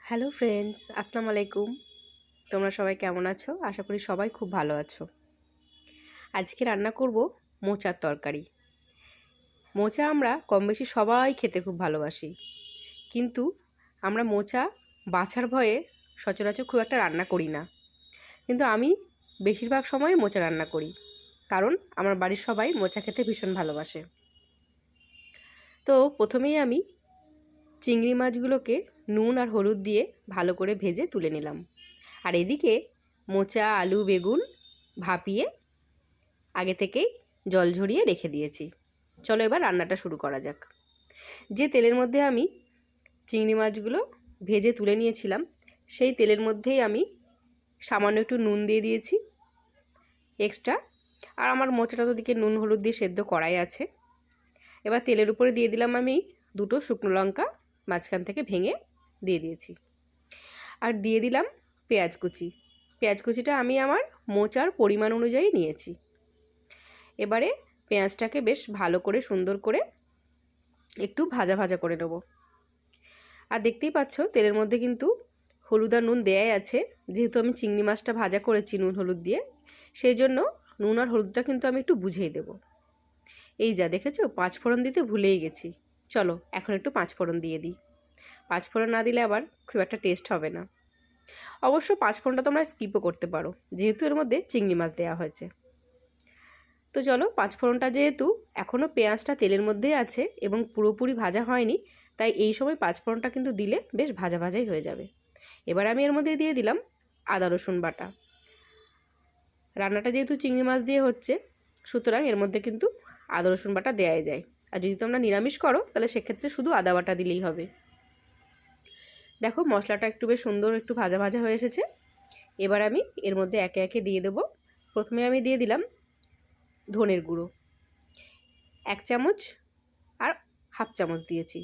Hello friends, আসসালামু আলাইকুম। তোমরা সবাই কেমন আছো? আশা করি সবাই খুব ভালো আছো। আজকে রান্না করব মোচার তরকারি। মোচা আমরা কম বেশি সবাই খেতে খুব ভালোবাসি, কিন্তু আমরা মোচা বাছার ভয়ে সচরাচর খুব একটা রান্না করি না। কিন্তু আমি বেশিরভাগ সময় মোচা রান্না করি, কারণ আমার বাড়ির সবাই মোচা খেতে ভীষণ ভালোবাসে। তো প্রথমেই আমি চিংড়ি মাছগুলোকে নুন আর হলুদ দিয়ে ভালো করে ভেজে তুলে নিলাম। আর এদিকে মোচা, আলু, বেগুন ভাপিয়ে আগে থেকেই জল ঝরিয়ে রেখে দিয়েছি। চলো এবার রান্নাটা শুরু করা যাক। যে তেলের মধ্যে আমি চিংড়ি মাছগুলো ভেজে তুলে নিয়েছিলাম, সেই তেলের মধ্যেই আমি সামান্য একটু নুন দিয়ে দিয়েছি এক্সট্রা। আর আমার মোচাটা তো দিকে নুন হলুদ দিয়ে সেদ্ধ করাই আছে। এবার তেলের উপরে দিয়ে দিলাম আমি দুটো শুকনো লঙ্কা, মাঝখান থেকে ভেঙে দিয়ে দিয়েছি। আর দিয়ে দিলাম পেঁয়াজ কুচি। পেঁয়াজ কুচিটা আমি আমার মোচার পরিমাণ অনুযায়ী নিয়েছি। এবারে পেঁয়াজটাকে বেশ ভালো করে সুন্দর করে একটু ভাজা ভাজা করে নেব। আর দেখতেই পাচ্ছ তেলের মধ্যে কিন্তু হলুদ আর নুন দেয়াই আছে। যেহেতু আমি চিংড়ি মাছটা ভাজা করেছি নুন হলুদ দিয়ে, সেই জন্য নুন আর হলুদটা কিন্তু আমি একটু বুঝেই দেব। এই যা দেখেছো, 5 ফোড়ন দিতে ভুলেই গেছি। চলো এখন একটু 5 ফোড়ন দিয়ে দিই। 5 ফোড়ন না দিলে আবার খুব একটা টেস্ট হবে না। অবশ্য 5 ফোড়নটা তোমরা স্কিপও করতে পারো, যেহেতু এর মধ্যে চিংড়ি মাছ দেওয়া হয়েছে। তো চলো, 5 ফোড়নটা যেহেতু এখনও পেঁয়াজটা তেলের মধ্যেই আছে এবং পুরোপুরি ভাজা হয়নি, তাই এই সময় 5 ফোড়নটা কিন্তু দিলে বেশ ভাজা ভাজাই হয়ে যাবে। এবার আমি এর মধ্যে দিয়ে দিলাম আদা রসুন বাটা। রান্নাটা যেহেতু চিংড়ি মাছ দিয়ে হচ্ছে, সুতরাং এর মধ্যে কিন্তু আদা রসুন বাটা দেওয়াই যায়। আর যদি তোমরা নিরামিষ করো তাহলে সেক্ষেত্রে শুধু আদা বাটা দিলেই হবে। দেখো মশলাটা একটু বেশ সুন্দর একটু ভাজা ভাজা হয়ে এসেছে। এবার আমি এর মধ্যে একে একে দিয়ে দেব। প্রথমে আমি দিয়ে দিলাম ধনের গুঁড়ো 1 চামচ আর হাফ চামচ দিয়েছি।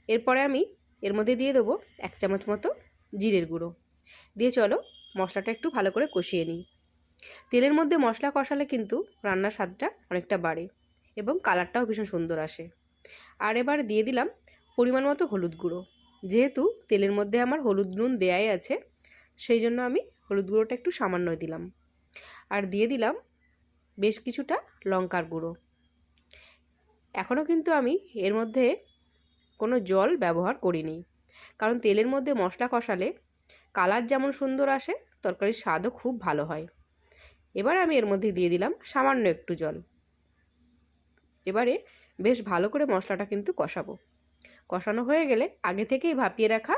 এরপরে আমি এর মধ্যে দিয়ে দেবো 1 চামচ মতো জিরের গুঁড়ো দিয়ে চলো মশলাটা একটু ভালো করে কষিয়ে নিই। তেলের মধ্যে মশলা কষালে কিন্তু রান্নার স্বাদটা অনেকটা বাড়ে এবং কালারটাও ভীষণ সুন্দর আসে। আর এবার দিয়ে দিলাম পরিমাণ মতো হলুদ গুঁড়ো। যেহেতু তেলের মধ্যে আমার হলুদ নুন দেয়াই আছে, সেই জন্য আমি হলুদ গুঁড়োটা একটু সামান্য দিলাম। আর দিয়ে দিলাম বেশ কিছুটা লঙ্কার গুঁড়ো। এখনও কিন্তু আমি এর মধ্যে কোনো জল ব্যবহার করিনি, কারণ তেলের মধ্যে মশলা কষালে কালার যেমন সুন্দর আসে, তরকারির স্বাদও খুব ভালো হয়। এবার আমি এর মধ্যে দিয়ে দিলাম সামান্য একটু জল। এবারে বেশ ভালো করে মশলাটা কিন্তু কষাবো। কষানো হয়ে গেলে আগে থেকেই ভাপিয়ে রাখা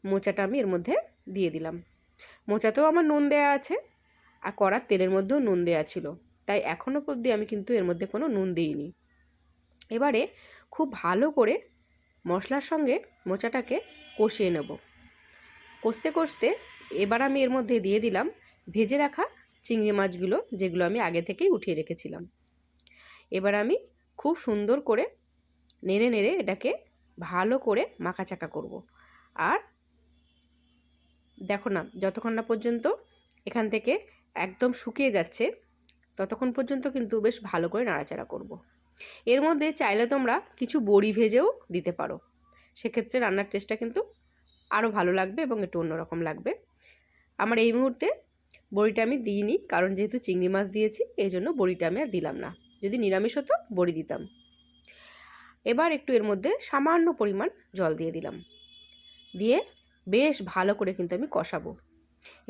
মোচাটা আমি এর মধ্যে দিয়ে দিলাম। মোচাতেও আমার নুন দেওয়া আছে আর কড়ার তেলের মধ্যেও নুন দেওয়া ছিল, তাই এখনও অবধি আমি কিন্তু এর মধ্যে কোনো নুন দিইনি। এবারে খুব ভালো করে মশলার সঙ্গে মোচাটাকে কষিয়ে নেব। কষতে কষতে এবার আমি এর মধ্যে দিয়ে দিলাম ভেজে রাখা চিংড়ি মাছগুলো, যেগুলো আমি আগে থেকেই উঠিয়ে রেখেছিলাম। এবার আমি খুব সুন্দর করে নেড়ে নেড়ে এটাকে ভালো করে মাখাচাকা করব। আর দেখো না, যতক্ষণ না পর্যন্ত এখান থেকে একদম শুকিয়ে যাচ্ছে ততক্ষণ পর্যন্ত কিন্তু বেশ ভালো করে নাড়াচাড়া করব। এর মধ্যে চাইলে তোমরা কিছু বড়ি ভেজেও দিতে পারো, সেক্ষেত্রে রান্নার টেস্টটা কিন্তু আরও ভালো লাগবে এবং একটু অন্যরকম লাগবে। আমার এই মুহূর্তে বড়িটা আমি দিইনি, কারণ যেহেতু চিংড়ি মাছ দিয়েছি এই জন্য বড়িটা আমি আর দিলাম না। যদি নিরামিষ হতো বড়ি দিতাম। এবার একটু এর মধ্যে সামান্য পরিমাণ জল দিয়ে দিলাম, দিয়ে বেশ ভালো করে কিন্তু আমি কষাবো।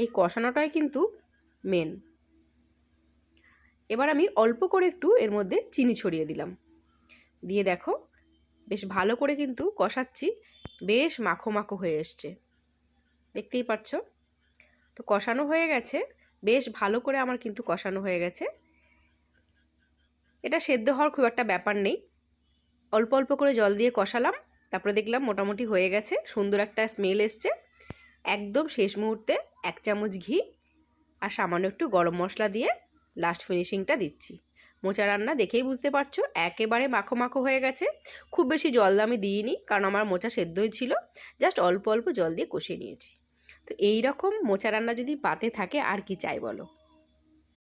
এই কষানোটাই কিন্তু মেন। এবার আমি অল্প করে একটু এর মধ্যে চিনি ছড়িয়ে দিলাম, দিয়ে দেখো বেশ ভালো করে কিন্তু কষাচ্ছি, বেশ মাখো মাখো হয়ে এসছে, দেখতেই পাচ্ছ। তো কষানো হয়ে গেছে, বেশ ভালো করে আমার কিন্তু কষানো হয়ে গেছে। এটা সেদ্ধ হওয়ার খুব একটা ব্যাপার নেই। অল্প অল্প করে জল দিয়ে কষালাম, তারপরে দেখলাম মোটামুটি হয়ে গেছে, সুন্দর একটা স্মেল এসছে। একদম শেষ মুহূর্তে 1 চামচ ঘি আর সামান্য একটু গরম মশলা দিয়ে লাস্ট ফিনিশিংটা দিচ্ছি। মোচা রান্না দেখেই বুঝতে পারছো একেবারে মাখো মাখো হয়ে গেছে। খুব বেশি জল আমি দিইনি, কারণ আমার মোচা সেদ্ধই ছিল, জাস্ট অল্প অল্প জল দিয়ে কষিয়ে নিয়েছি। তো এই রকম মোচা রান্না যদি পাতে থাকে আর কি চাই বলো।